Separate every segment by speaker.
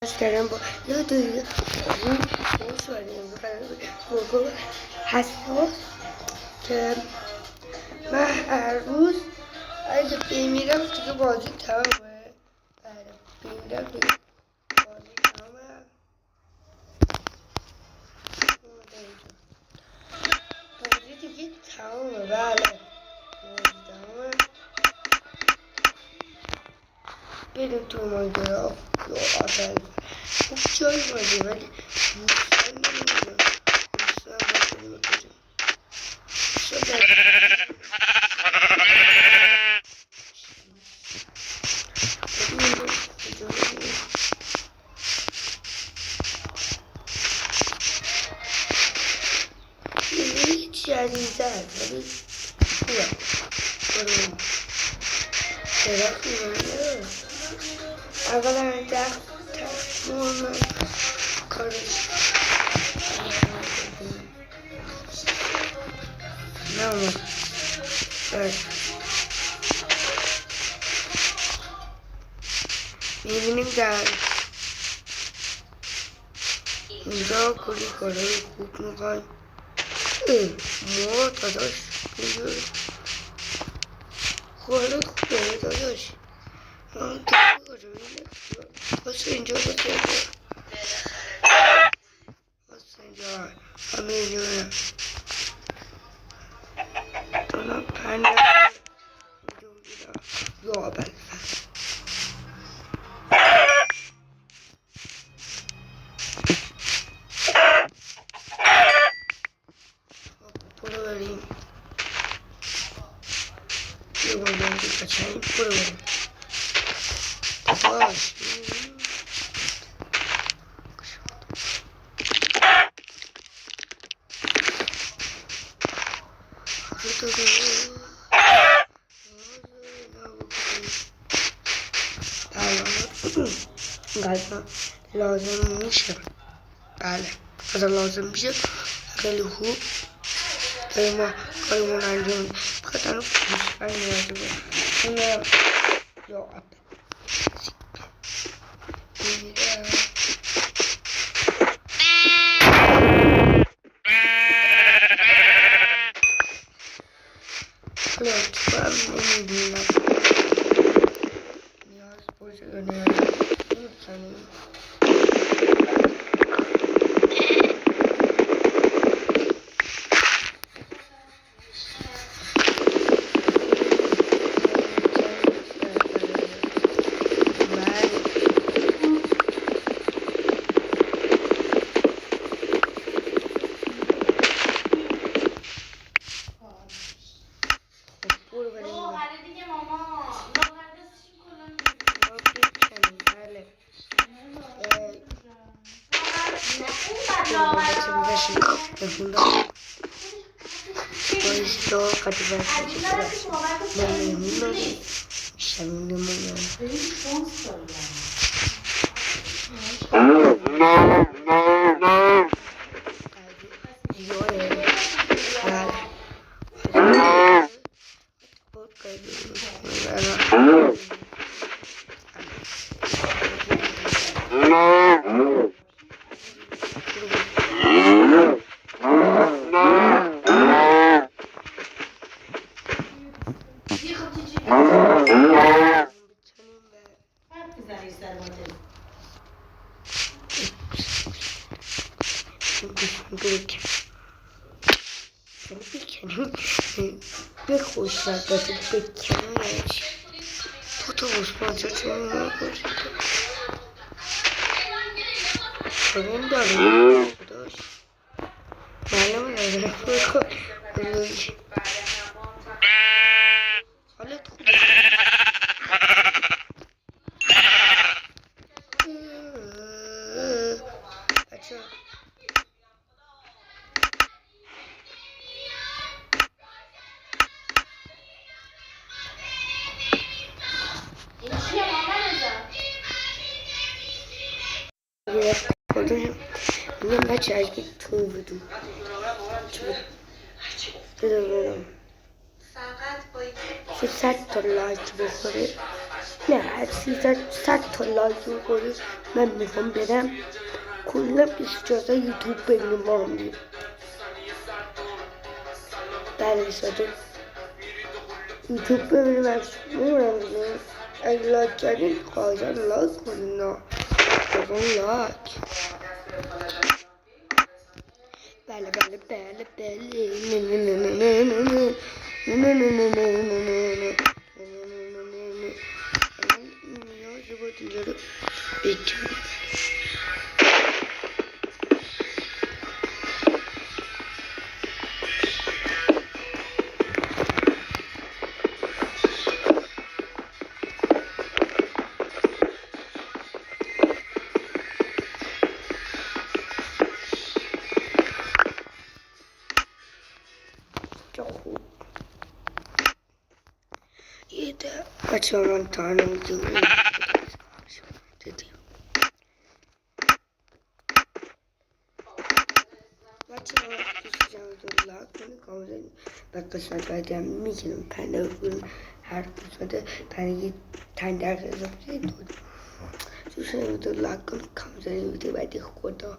Speaker 1: کردم با یاد این موضوع حساس که من هر روز اگه بمیرم دیگه بازی تمامه. بله بمیرم دیگه بازی تمامه. بازی دیگه تمامه. بله بازی تمامه. بریم تو ماجرا یا آدم خوب جایی بازی ولی دوستان نمیدونم دوستان بازی بکنیم هیچی عزیزه هست ولی خوبه بریم درخت میمانه اولا درخت من کارش نه میبینیم در اینجا کلی کارهای خوب میکنیم ما داداش اینجا کارهای خوب داره داداش من کجا میده بس اینجا اینجا همه اینجا دارم پنده اینجا میدم یا بلفه برو بریم یه باید بچه‌ای برو بریم باش غذا لازم میشه بله غذا لازم میشه خیلی خوب داریم ما کاریمون انجام میدیم فقط الان گوسفند نیازه بود اونم یا آب حالا تو هم نمیدونم نیاز باشه یا نیاز نمیتونیم Questo cattivo بخوش نداده بکنیش تو تو بسپانجا چون نگوشت ببین داره خداش معلومه نداره بکن حالت خوبه بچه میگم بچه اگه تو بدون بدونم 300 تا لایک بخوره نه هر 300 تا لایک میکنی من میخوام برم کلا 24 یوتیوب ببینیم ما هم دیم بله ساده یوتیوب ببینیم از میمونم دیگه اگه لایک کردین خواهشان لایک کنین نه لایک بله بله بله بله نه نه نه نه نه نه نه نه نه نه نه نه نه نه نیازه باید اینجا رو بکنم خوب یه ده بچه من تانه میدونم دیدیم بچه ها دوست جمعتون لاک کنید کامل و قسمت بعدی هم میکنم 5 دقیقه هر قسمت پنج دقیقه اضافه دود دوست جمعتون لاک کنید کامل ویدیو بعدی خدا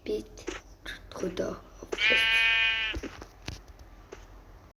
Speaker 1: بید خدا